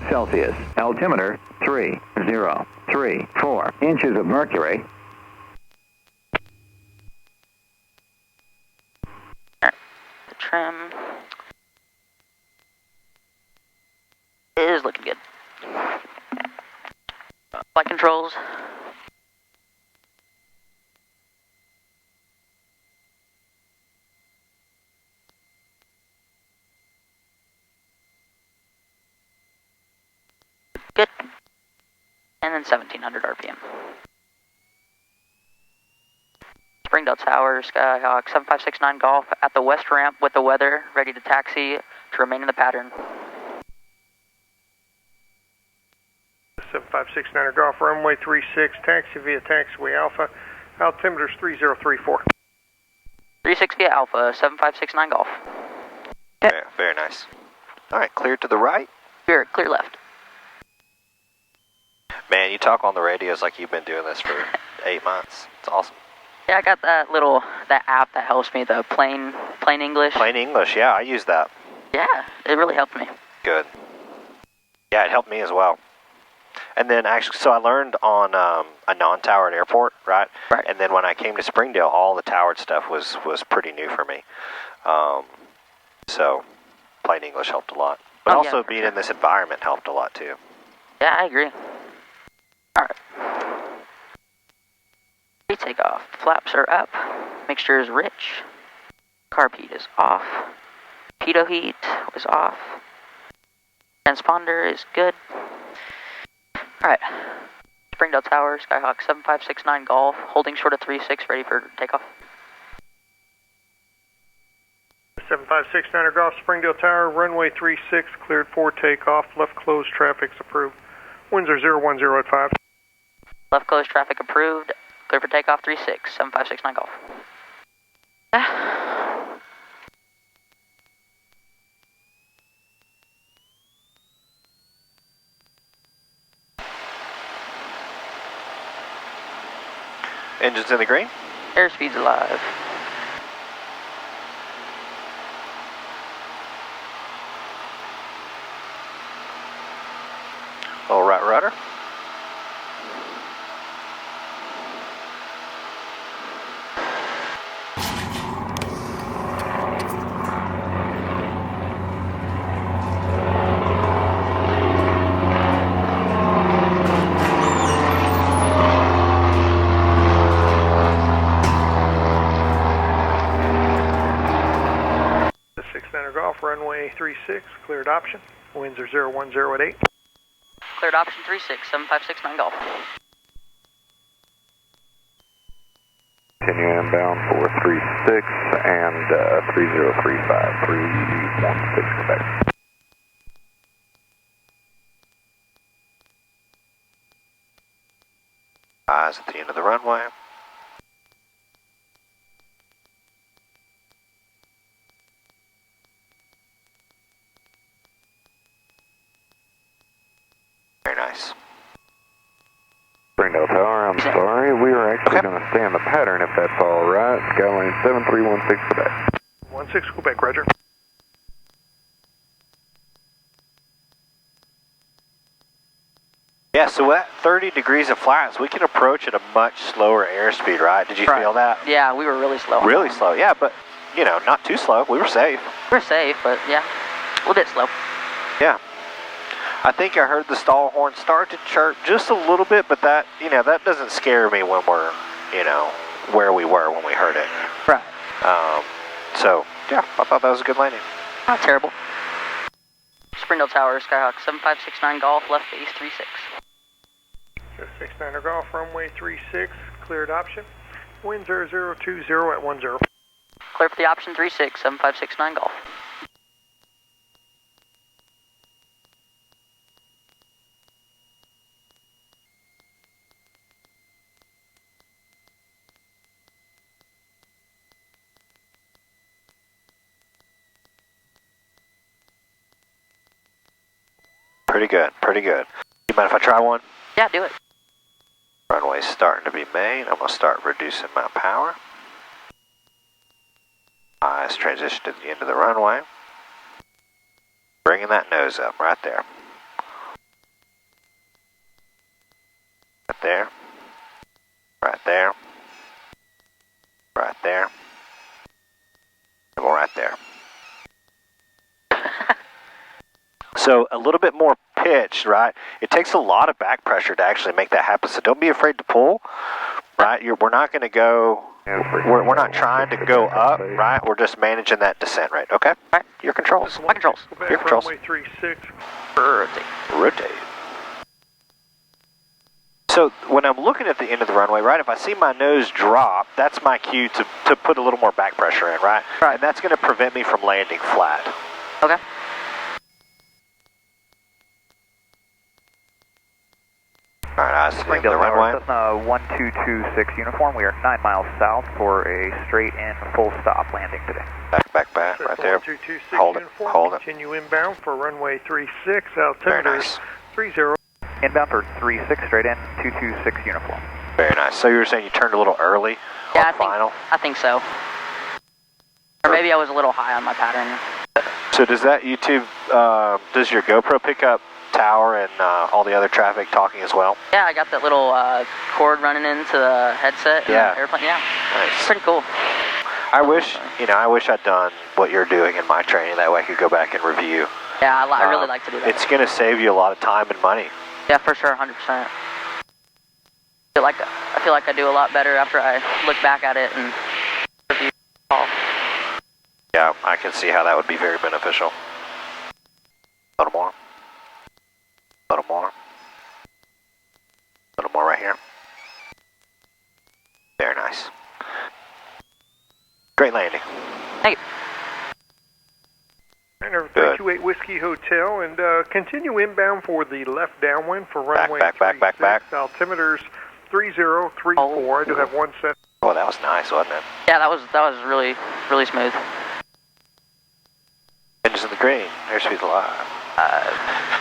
Celsius. Altimeter 3034 inches of mercury. The trim is looking good. Flight controls. Good. And then 1700 RPM. Springdale Tower, Skyhawk 7569 Golf at the west ramp with the weather, ready to taxi to remain in the pattern. 7569 Golf, runway 36, taxi via taxiway Alpha, altimeter's 3034. 36 via Alpha, 7569 Golf. Okay. Very nice. All right, clear to the right. Clear left. Man, you talk on the radios like you've been doing this for 8 months. It's awesome. Yeah, I got that app that helps me, the plain English. Plain English, yeah, I use that. Yeah, it really helped me. Good. Yeah, it helped me as well. And then actually, so I learned on a non-towered airport, right? Right. And then when I came to Springdale, all the towered stuff was pretty new for me. So plain English helped a lot. But also being in this environment helped a lot too. Yeah, I agree. Alright. Takeoff. Flaps are up. Mixture is rich. Carb heat is off. Pitot heat is off. Transponder is good. Alright. Springdale Tower, Skyhawk 7569 Golf, holding short of 36, ready for takeoff. 7569 Golf, Springdale Tower, runway 36, cleared for takeoff, left closed, traffic's approved. Winds are 010 at 5. Left closed, traffic approved, clear for takeoff 36, 7569 Golf. Engines in the green. Airspeed's alive. All right, rudder. Runway 36, cleared option. Winds are 010 at 8. Cleared option 36, 7569 Golf. Continue inbound for 36 and 3035, 316 Quebec. Eyes at the end of the runway. Very nice. Springdale Tower, I'm sorry. We are actually going to stay in the pattern if that's all right. Skyline 7316 Quebec. 16 Quebec, roger. Yeah, so at 30 degrees of flats, we can approach at a much slower airspeed, right? Did you feel that? Yeah, we were really slow. Really slow, yeah, but, you know, not too slow. We were safe. We're safe, but yeah, a little bit slow. Yeah. I think I heard the stall horn start to chirp just a little bit, but that, you know, that doesn't scare me when we're, you know, where we were when we heard it. Right. So, yeah, I thought that was a good landing. Not terrible. Springdale Tower, Skyhawk 7569 Golf, left base 36. 69 Golf, runway 36, cleared option. Winds are 020 at 10. Clear for the option 36, 7569 Golf. Pretty good, pretty good. You mind if I try one? Yeah, do it. Runway's starting to be made. I'm going to start reducing my power. Eyes transition to the end of the runway. Bringing that nose up right there. So a little bit more pitched, right? It takes a lot of back pressure to actually make that happen. So don't be afraid to pull, right? We're not going to go. We're not trying to go up, right? We're just managing that descent rate. Okay. All right. Your controls. My controls. Your controls. Runway 36. Rotate. So when I'm looking at the end of the runway, right, if I see my nose drop, that's my cue to put a little more back pressure in, right? Right. And that's going to prevent me from landing flat. Okay. All right, I see the runway. Cessna 1226 uniform. We are 9 miles south for a straight in full stop landing today. Back, right there. 1226 Hold it, uniform. hold it. Continue inbound for runway 36, Very altimeter nice. 30. Inbound for 36 straight in 226 uniform. Very nice. So you were saying you turned a little early Yeah, on final? I think so. Or maybe I was a little high on my pattern. So does that YouTube, does your GoPro pick up tower and all the other traffic talking as well? Yeah, I got that little cord running into the headset and Yeah. the airplane. Yeah, Nice. pretty cool. I wish I'd done what you're doing in my training. That way I could go back and review. Yeah, I really like to do that. It's going to save you a lot of time and money. Yeah, for sure, 100%. I feel like I do a lot better after I look back at it and review all. Yeah, I can see how that would be very beneficial. A little more. A little more. A little more right here. Very nice. Great landing. Thank you. Number Good. 328 Whiskey Hotel, and continue inbound for the left downwind for runway back, 36, altimeters 3034. I do have one set. Oh, that was nice, wasn't it? Yeah, that was really smooth. Engines in the green. Airspeed's alive.